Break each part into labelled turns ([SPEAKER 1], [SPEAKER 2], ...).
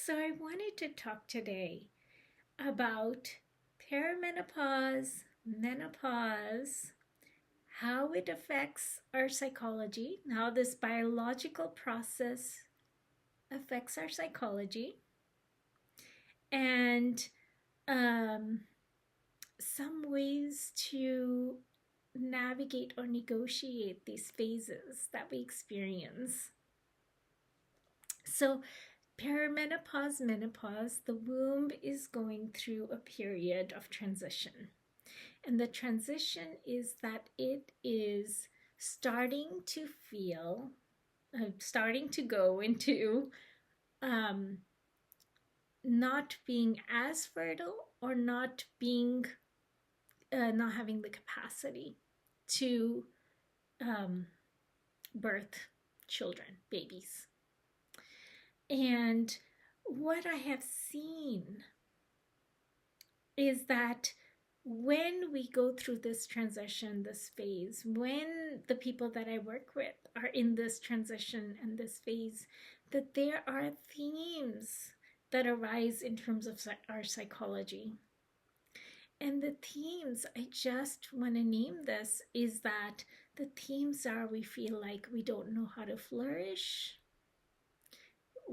[SPEAKER 1] So I wanted to talk today about perimenopause, menopause, how it affects our psychology, how this biological process affects our psychology, and um, some ways to navigate or negotiate these phases that we experience. So, perimenopause, menopause, the womb is going through a period of transition. And the transition is that it is starting to feel, starting to go into um, not being as fertile or not having the capacity to um, birth children, babies. And what I have seen is that when we go through this transition, this phase, when the people that I work with are in this transition and this phase, that there are themes that arise in terms of our psychology. And the themes, I just want to name this, is that the themes are we feel like we don't know how to flourish.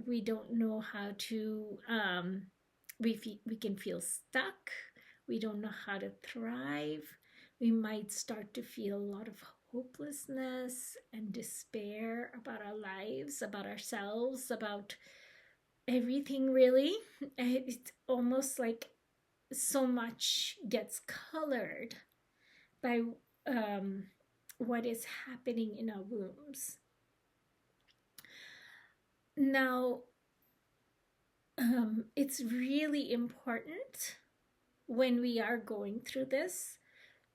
[SPEAKER 1] We don't know how to, we can feel stuck. We don't know how to thrive. We might start to feel a lot of hopelessness and despair about our lives, about ourselves, about everything, really. It's almost like so much gets colored by what is happening in our wombs. Now, it's really important when we are going through this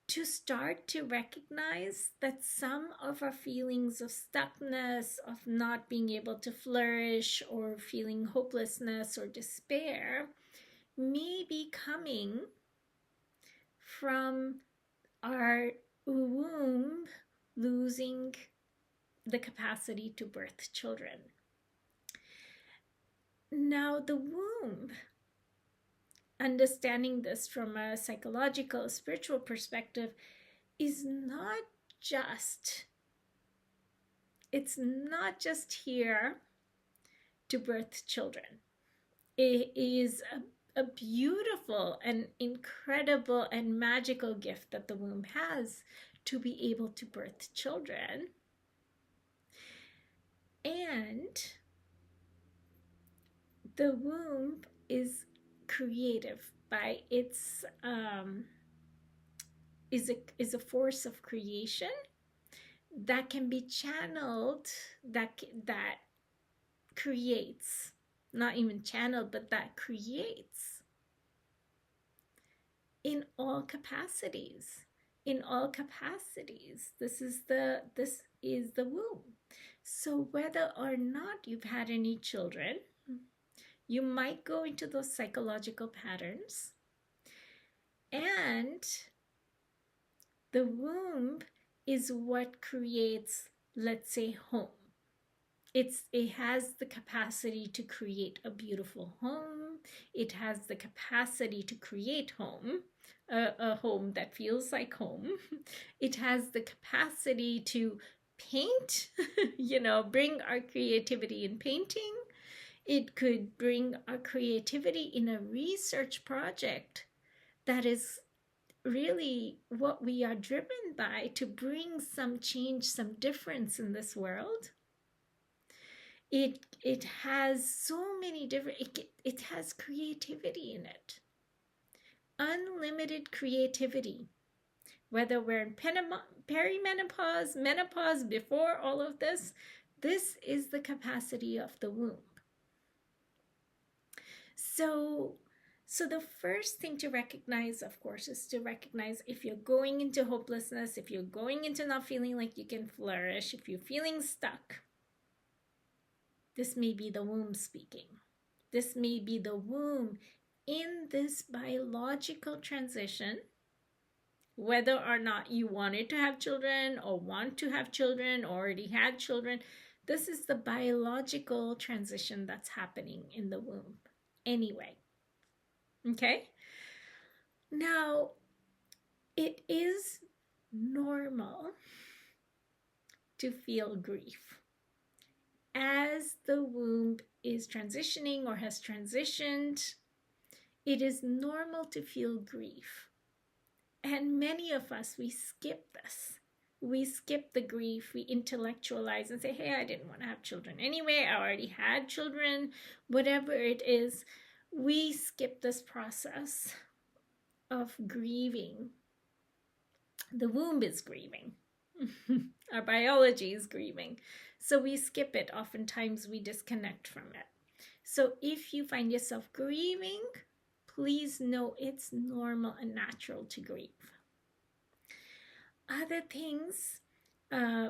[SPEAKER 1] to start to recognize that some of our feelings of stuckness, of not being able to flourish, or feeling hopelessness or despair may be coming from our womb losing the capacity to birth children. Now, the womb, understanding this from a psychological, spiritual perspective, is it's not just here to birth children. It is a beautiful and incredible and magical gift that the womb has to be able to birth children. And the womb is creative by its is a force of creation that can be channeled, that creates, not even channeled, but that creates in all capacities. In all capacities, this is the womb. So whether or not you've had any children, you might go into those psychological patterns. And the womb is what creates, let's say, home. It has the capacity to create a beautiful home. It has the capacity to create home, a home that feels like home. It has the capacity to paint, bring our creativity in painting. It could bring our creativity in a research project that is really what we are driven by, to bring some change, some difference in this world. It has so many different, it has creativity in it. Unlimited creativity. Whether we're in perimenopause, menopause, before all of this is the capacity of the womb. So the first thing to recognize, of course, is to recognize if you're going into hopelessness, if you're going into not feeling like you can flourish, if you're feeling stuck, this may be the womb speaking. This may be the womb in this biological transition, whether or not you wanted to have children or want to have children or already had children. This is the biological transition that's happening in the womb. anyway. Okay? Now, it is normal to feel grief. As the womb is transitioning or has transitioned, it is normal to feel grief. And many of us, we skip this. We skip the grief, we intellectualize and say, hey, I didn't want to have children anyway, I already had children, whatever it is. We skip this process of grieving. The womb is grieving. Our biology is grieving. So we skip it. Oftentimes we disconnect from it. So if you find yourself grieving, please know it's normal and natural to grieve. Other things,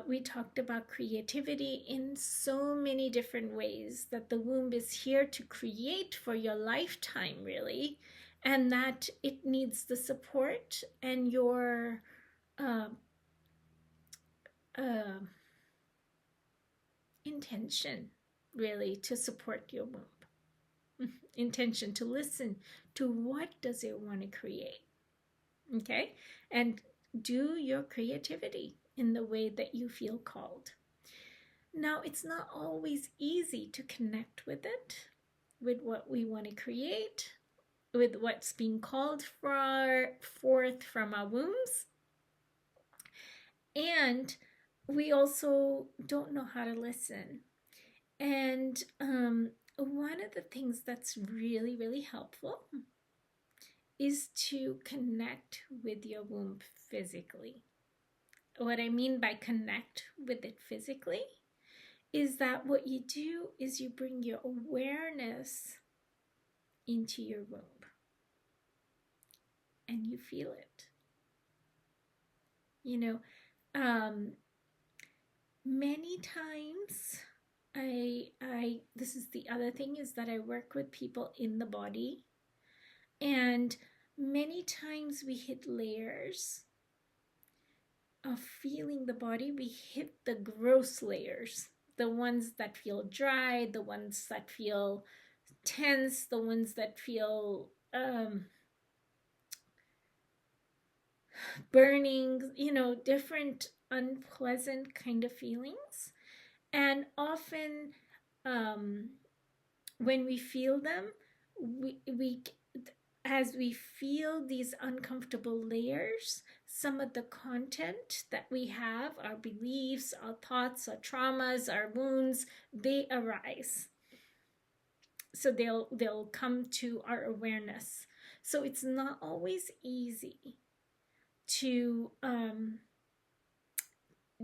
[SPEAKER 1] we talked about creativity in so many different ways, that the womb is here to create for your lifetime, really, and that it needs the support and your intention, really, to support your womb. Intention to listen to what does it want to create. Okay? And do your creativity in the way that you feel called. Now, it's not always easy to connect with it, with what we want to create, with what's being called forth from our wombs. And we also don't know how to listen. And one of the things that's really, really helpful is to connect with your womb physically. What I mean by connect with it physically is that what you do is you bring your awareness into your womb and you feel it. You know, many times this is the other thing, is that I work with people in the body, and many times we hit layers of feeling the body. We hit the gross layers, the ones that feel dry, the ones that feel tense, the ones that feel burning, different unpleasant kind of feelings. And often when we feel them, we as we feel these uncomfortable layers, some of the content that we have, our beliefs, our thoughts, our traumas, our wounds, they arise. So they'll come to our awareness. So it's not always easy to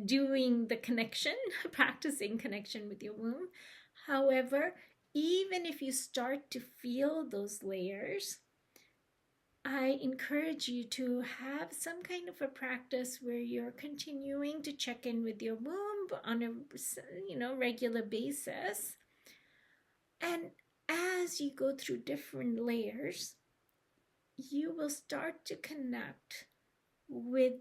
[SPEAKER 1] doing the connection, practicing connection with your womb. However, even if you start to feel those layers, I encourage you to have some kind of a practice where you're continuing to check in with your womb on a regular basis. And as you go through different layers, you will start to connect with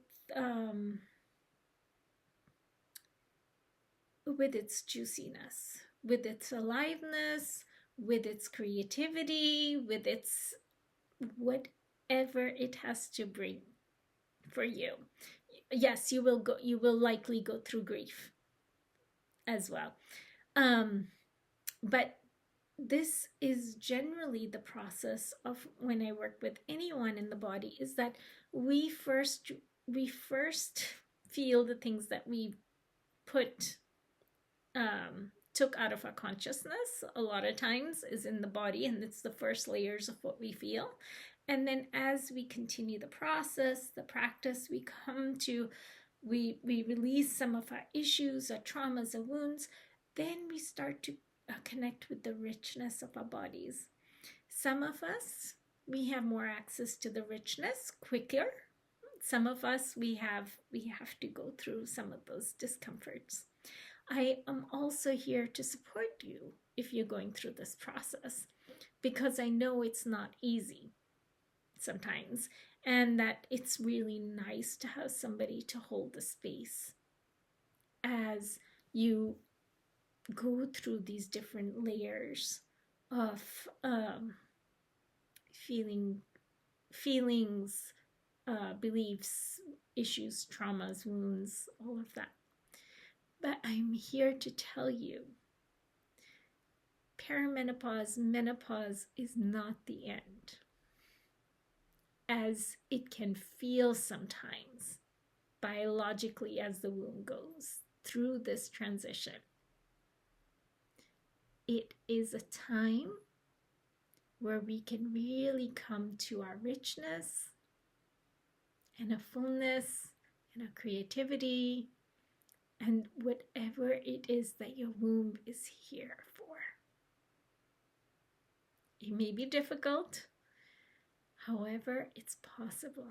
[SPEAKER 1] its juiciness, with its aliveness, with its creativity, with its whatever it has to bring for you. Yes, you will likely go through grief as well. But this is generally the process of when I work with anyone in the body, is that we first feel the things that we took out of our consciousness a lot of times is in the body, and it's the first layers of what we feel. And then as we continue the process, the practice, we release some of our issues, our traumas, our wounds. Then we start to connect with the richness of our bodies. Some of us, we have more access to the richness quicker. Some of us, we have to go through some of those discomforts. I am also here to support you if you're going through this process, because I know it's not easy sometimes, and that it's really nice to have somebody to hold the space as you go through these different layers of feelings, beliefs, issues, traumas, wounds, all of that. But I'm here to tell you, perimenopause, menopause is not the end, as it can feel sometimes biologically as the womb goes through this transition. It is a time where we can really come to our richness and a fullness and a creativity and whatever it is that your womb is here for. It may be difficult, however, it's possible.